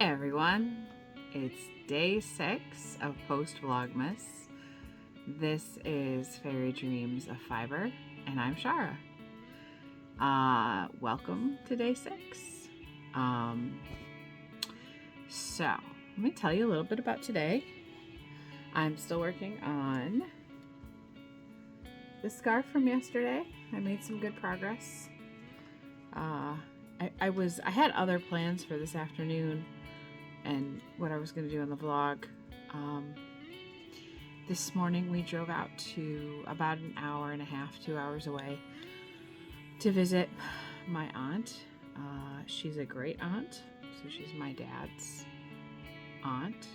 Hey everyone, it's day 6 of Post Vlogmas. This is Fairy Dreams of Fiber, and I'm Shara. Welcome to day 6. So, let me tell you a little bit about today. I'm still working on the scarf from yesterday. I made some good progress. I had other plans for this afternoon and what I was going to do in the vlog. This morning we drove out to about an hour and a half, 2 hours away to visit my aunt. She's a great aunt, so she's my dad's aunt.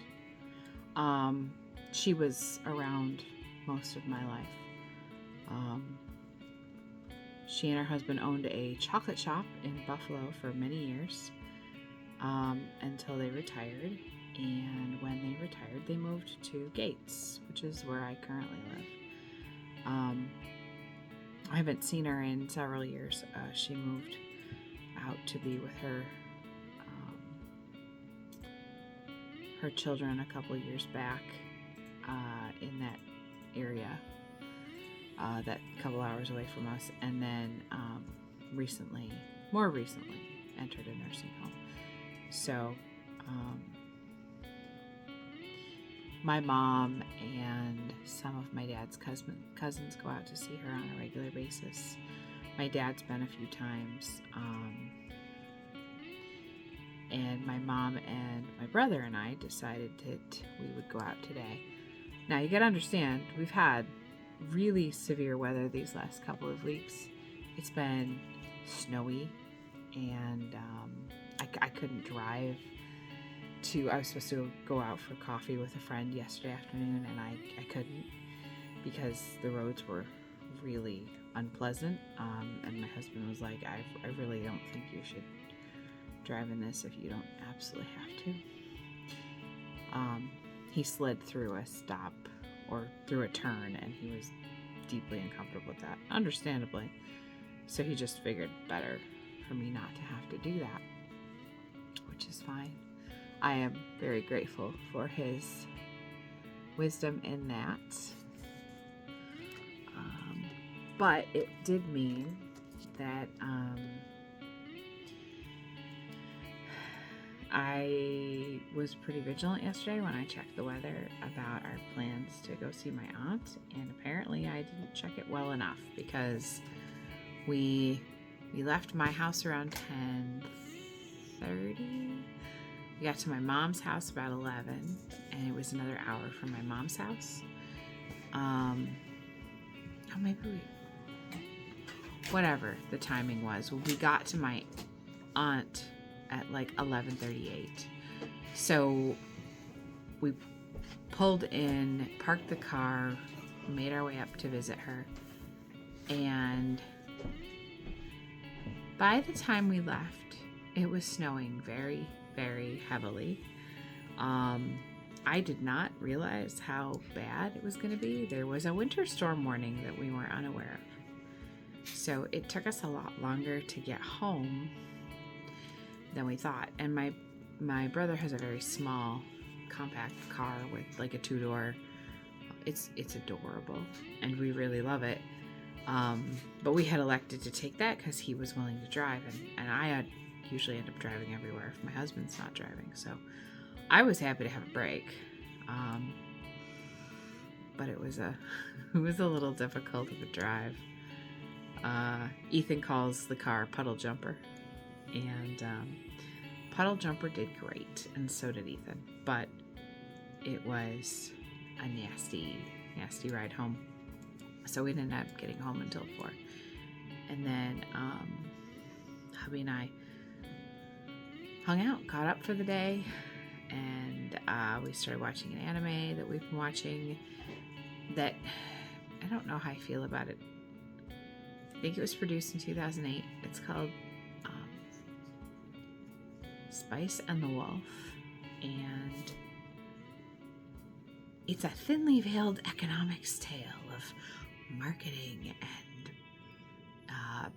She was around most of my life. She and her husband owned a chocolate shop in Buffalo for many years. Until they retired, and when they retired they moved to Gates, which is where I currently live. I haven't seen her in several years. She moved out to be with her children a couple years back in that area, that couple hours away from us, and then more recently entered a nursing home. So, my mom and some of my dad's cousins go out to see her on a regular basis. My dad's been a few times, and my mom and my brother and I decided that we would go out today. Now, you gotta understand, we've had really severe weather these last couple of weeks. It's been snowy, and I couldn't drive I was supposed to go out for coffee with a friend yesterday afternoon, and I couldn't because the roads were really unpleasant, and my husband was like, I really don't think you should drive in this if you don't absolutely have to. He slid through a stop or through a turn, and he was deeply uncomfortable with that, understandably, so he just figured better for me not to have to do that, which is fine. I am very grateful for his wisdom in that. But it did mean that I was pretty vigilant yesterday when I checked the weather about our plans to go see my aunt, and apparently I didn't check it well enough, because we left my house around 10:30. We got to my mom's house about 11, and it was another hour from my mom's house. Whatever the timing was, we got to my aunt at like 11:38. So we pulled in, parked the car, made our way up to visit her, and by the time we left, it was snowing very, very heavily. I did not realize how bad it was going to be. There was a winter storm warning that we were unaware of. So it took us a lot longer to get home than we thought. And my brother has a very small, compact car with like a 2-door. It's adorable, and we really love it. But we had elected to take that because he was willing to drive, and I usually end up driving everywhere if my husband's not driving, so I was happy to have a break. But it was a little difficult of a drive. Ethan calls the car Puddle Jumper, and Puddle Jumper did great, and so did Ethan, but it was a nasty ride home, so we didn't end up getting home until 4. And then hubby and I hung out, caught up for the day, and we started watching an anime that we've been watching that I don't know how I feel about it. I think it was produced in 2008. It's called Spice and the Wolf, and it's a thinly veiled economics tale of marketing and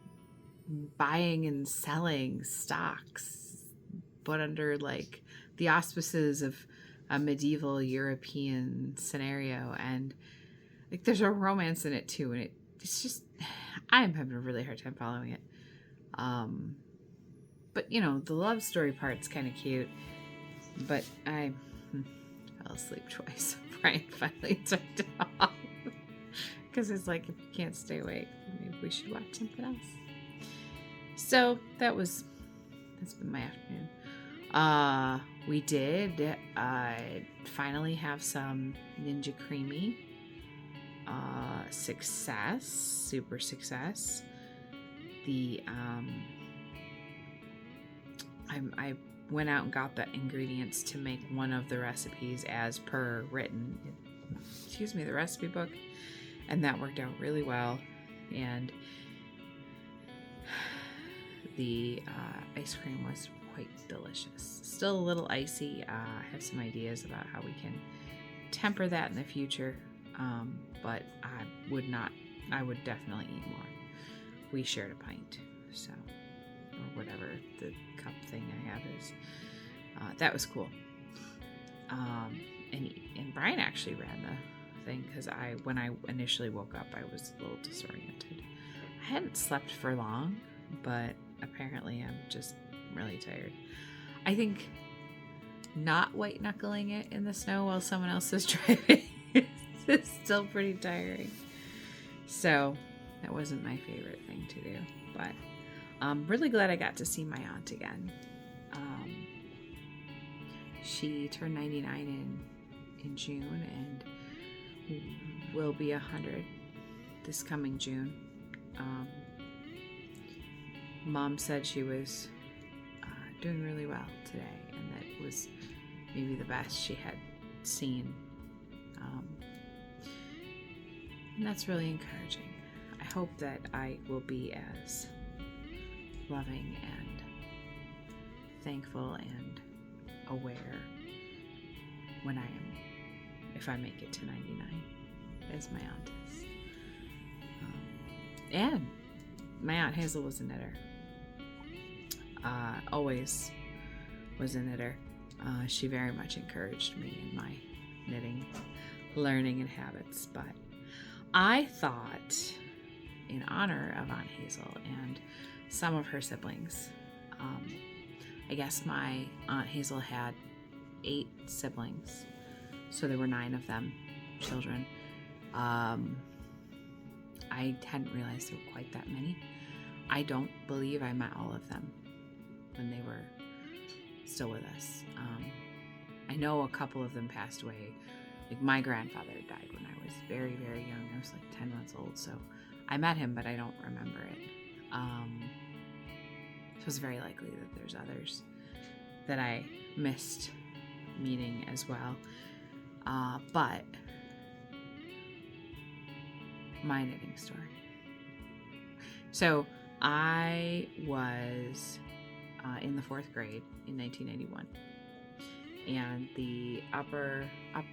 buying and selling stocks, but under like the auspices of a medieval European scenario, and like there's a romance in it too, and it's just, I am having a really hard time following it. But you know, the love story part's kind of cute, but I fell asleep twice. Brian finally turned off because it's like, if you can't stay awake, maybe we should watch something else. So that's been my afternoon. We did finally have some Ninja Creamy success, super success. The I went out and got the ingredients to make one of the recipes as per written, the recipe book, and that worked out really well. And the ice cream was quite delicious. Still a little icy. I have some ideas about how we can temper that in the future, but I would definitely eat more. We shared a pint, so, or whatever the cup thing I have is. That was cool. And Brian actually ran the thing, because when I initially woke up, I was a little disoriented. I hadn't slept for long, but apparently I'm just really tired. I think not white knuckling it in the snow while someone else is driving is still pretty tiring. So that wasn't my favorite thing to do, but I'm really glad I got to see my aunt again. She turned 99 in June and will be 100 this coming June. Mom said she was doing really well today, and that it was maybe the best she had seen. And that's really encouraging. I hope that I will be as loving and thankful and aware when I am, if I make it to 99, as my aunt is. And my Aunt Hazel was a knitter. Always was a knitter. She very much encouraged me in my knitting, learning, and habits. But I thought, in honor of Aunt Hazel and some of her siblings, I guess my Aunt Hazel had 8 siblings, so there were 9 of them, children. I hadn't realized there were quite that many. I don't believe I met all of them when they were still with us. I know a couple of them passed away. Like, my grandfather died when I was very, very young. I was like 10 months old, so I met him, but I don't remember it. So it's very likely that there's others that I missed meeting as well. But my knitting story. So I was in the 4th grade in 1991, and the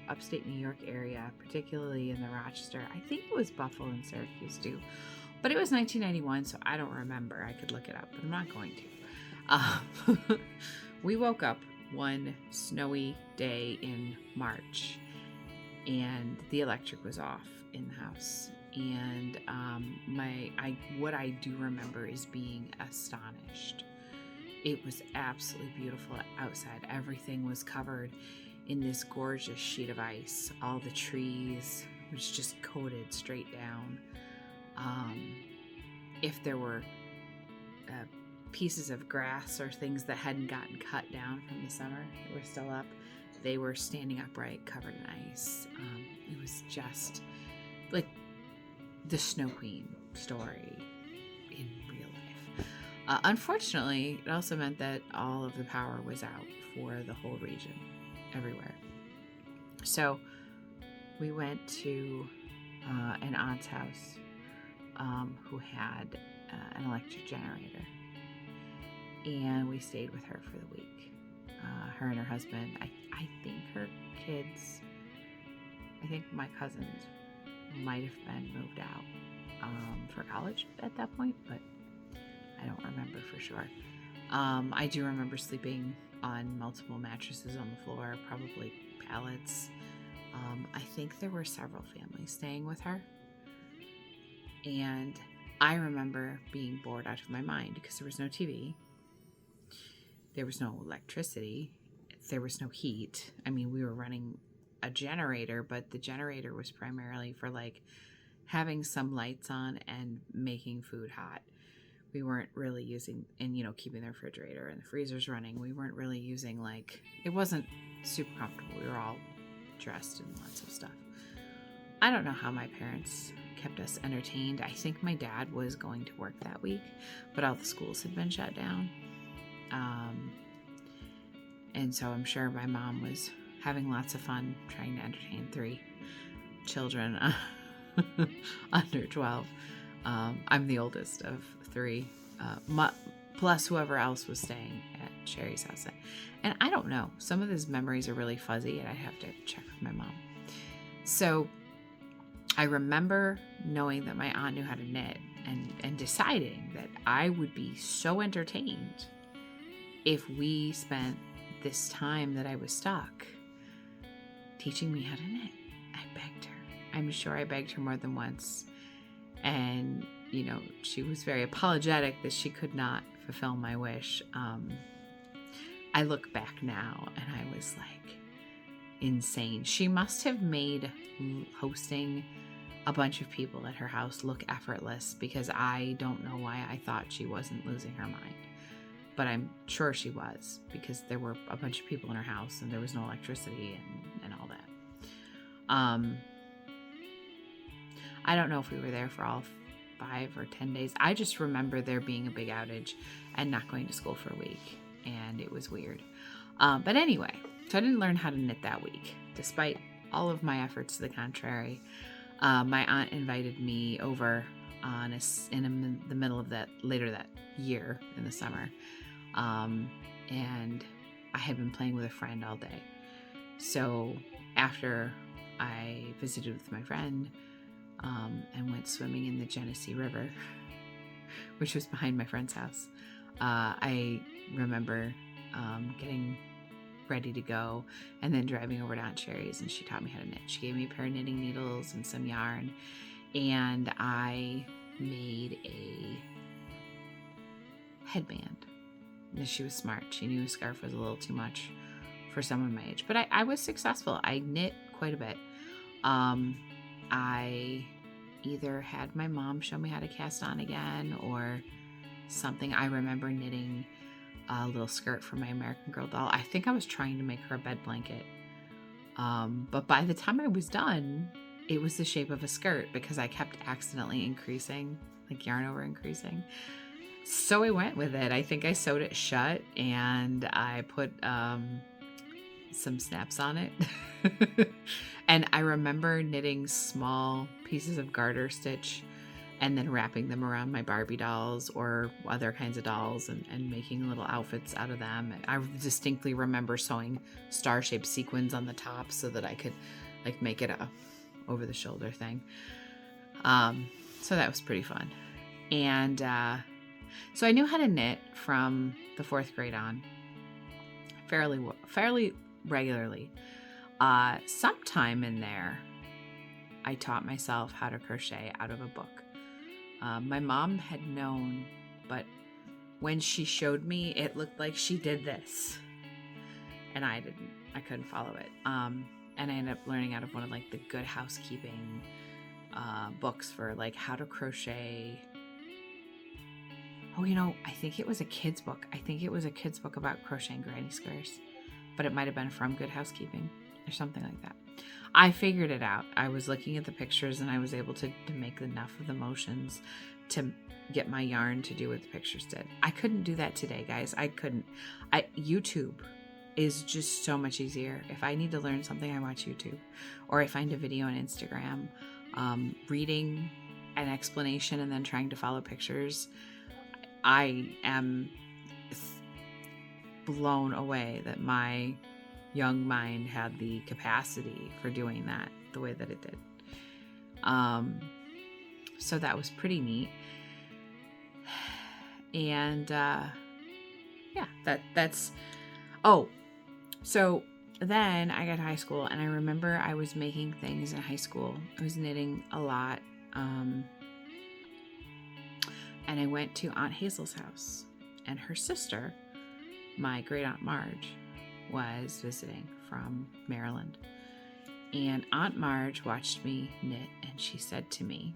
upstate New York area, particularly in the Rochester, I think it was Buffalo and Syracuse too, but it was 1991, so I don't remember. I could look it up, but I'm not going to. We woke up one snowy day in March, and the electric was off in the house. And what I do remember is being astonished. It was absolutely beautiful outside. Everything was covered in this gorgeous sheet of ice. All the trees was just coated straight down. If there were pieces of grass or things that hadn't gotten cut down from the summer that were still up, they were standing upright, covered in ice. It was just like the Snow Queen story in real life. Unfortunately, it also meant that all of the power was out for the whole region, everywhere. So we went to an aunt's house who had an electric generator, and we stayed with her for the week. Her and her husband, I think her kids, I think my cousins might have been moved out for college at that point, but I don't remember for sure. I do remember sleeping on multiple mattresses on the floor, probably pallets. I think there were several families staying with her. And I remember being bored out of my mind because there was no TV. There was no electricity. There was no heat. I mean, we were running a generator, but the generator was primarily for like having some lights on and making food hot. We weren't really using, and keeping the refrigerator and the freezers running. We weren't really using, like, it wasn't super comfortable. We were all dressed in lots of stuff. I don't know how my parents kept us entertained. I think my dad was going to work that week, but all the schools had been shut down. And so I'm sure my mom was having lots of fun trying to entertain 3 children under 12. I'm the oldest of 3, plus whoever else was staying at Sherry's house. And I don't know. Some of these memories are really fuzzy, and I'd have to check with my mom. So I remember knowing that my aunt knew how to knit and deciding that I would be so entertained if we spent this time that I was stuck teaching me how to knit. I begged her. I'm sure I begged her more than once. And, she was very apologetic that she could not fulfill my wish. I look back now and I was like insane. She must have made hosting a bunch of people at her house look effortless, because I don't know why I thought she wasn't losing her mind. But I'm sure she was, because there were a bunch of people in her house and there was no electricity and all that. I don't know if we were there for all 5 or 10 days. I just remember there being a big outage and not going to school for a week, and it was weird. But anyway, so I didn't learn how to knit that week, despite all of my efforts to the contrary. My aunt invited me over the middle of later that year in the summer. And I had been playing with a friend all day. So after I visited with my friend, and went swimming in the Genesee River, which was behind my friend's house, I remember getting ready to go and then driving over to Aunt Sherry's, and she taught me how to knit. She gave me a pair of knitting needles and some yarn, and I made a headband. And she was smart. She knew a scarf was a little too much for someone my age, but I was successful. I knit quite a bit. I either had my mom show me how to cast on again or something. I remember knitting a little skirt for my American Girl doll. I think I was trying to make her a bed blanket. But by the time I was done, it was the shape of a skirt, because I kept accidentally increasing, like yarn over increasing. So I went with it. I think I sewed it shut and I put some snaps on it. And I remember knitting small pieces of garter stitch and then wrapping them around my Barbie dolls or other kinds of dolls and making little outfits out of them. I distinctly remember sewing star-shaped sequins on the top so that I could like make it a over-the-shoulder thing. So that was pretty fun. And so I knew how to knit from the 4th grade on fairly regularly. Sometime in there, I taught myself how to crochet out of a book. My mom had known, but when she showed me, it looked like she did this, and I couldn't follow it. And I ended up learning out of one of like the Good Housekeeping books for like how to crochet. Oh, I think it was a kid's book. I think it was a kid's book about crocheting granny squares, but it might have been from Good Housekeeping or something like that. I figured it out. I was looking at the pictures and I was able to make enough of the motions to get my yarn to do what the pictures did. I couldn't do that today, guys. I couldn't. YouTube is just so much easier. If I need to learn something, I watch YouTube, or I find a video on Instagram. Reading an explanation and then trying to follow pictures, I am blown away that my young mind had the capacity for doing that the way that it did. So that was pretty neat. And yeah, that's Oh, so then I got to high school, and I remember I was making things in high school. I was knitting a lot. And I went to Aunt Hazel's house, and her sister, my great aunt Marge, was visiting from Maryland. And Aunt Marge watched me knit, and she said to me,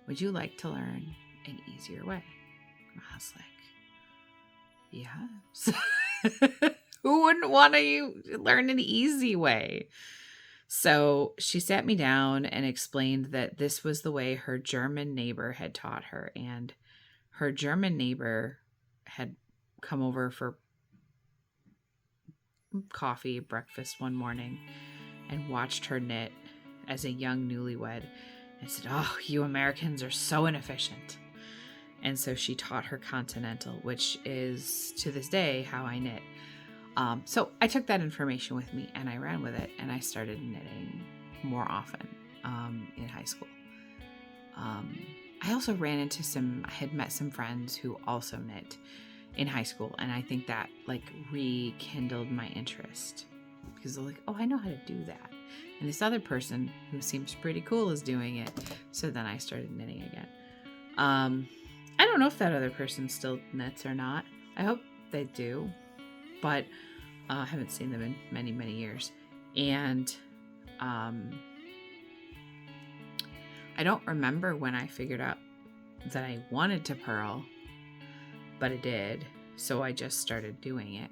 "Would you like to learn an easier way?" I was like, yes. Who wouldn't want to learn an easy way? So she sat me down and explained that this was the way her German neighbor had taught her. And her German neighbor had come over for coffee, breakfast one morning, and watched her knit as a young newlywed and said, "Oh, you Americans are so inefficient." And so she taught her continental, which is to this day how I knit. So I took that information with me and I ran with it, and I started knitting more often in high school. I also I had met some friends who also knit in high school, and I think that like rekindled my interest, because they're like, "Oh, I know how to do that." And this other person who seems pretty cool is doing it. So then I started knitting again. I don't know if that other person still knits or not. I hope they do, but I haven't seen them in many, many years. And I don't remember when I figured out that I wanted to purl, but I did. So I just started doing it.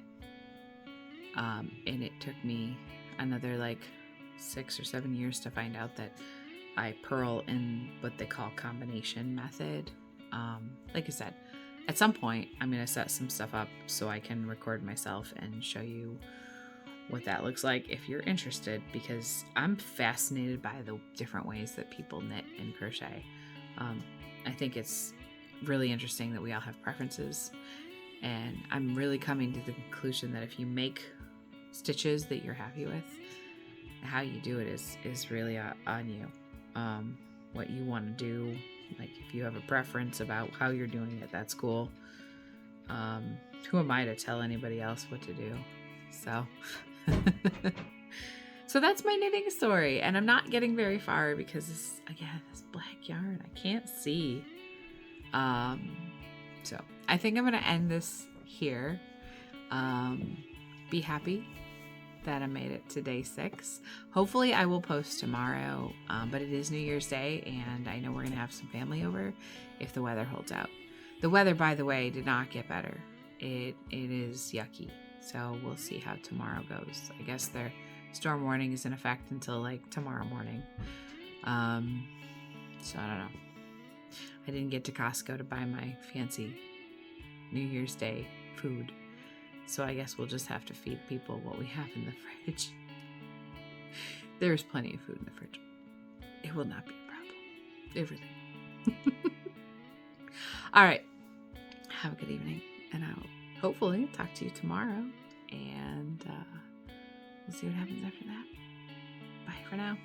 And it took me another like 6 or 7 years to find out that I purl in what they call combination method. Like I said, at some point I'm going to set some stuff up so I can record myself and show you what that looks like if you're interested, because I'm fascinated by the different ways that people knit and crochet. I think it's really interesting that we all have preferences, and I'm really coming to the conclusion that if you make stitches that you're happy with, how you do it is really on you. What you want to do, like if you have a preference about how you're doing it, that's cool. Who am I to tell anybody else what to do? So so that's my knitting story, and I'm not getting very far because this black yarn I can't see. So I think I'm gonna end this here. Be happy that I made it to day 6. Hopefully I will post tomorrow, but it is New Year's Day, and I know we're gonna have some family over if the weather holds out. The weather, by the way, did not get better. It is yucky, so we'll see how tomorrow goes. I guess their storm warning is in effect until like tomorrow morning. So I don't know. I didn't get to Costco to buy my fancy New Year's Day food, so I guess we'll just have to feed people what we have in the fridge. There's plenty of food in the fridge. It will not be a problem. Everything. All right. Have a good evening, and I'll hopefully talk to you tomorrow, and we'll see what happens after that. Bye for now.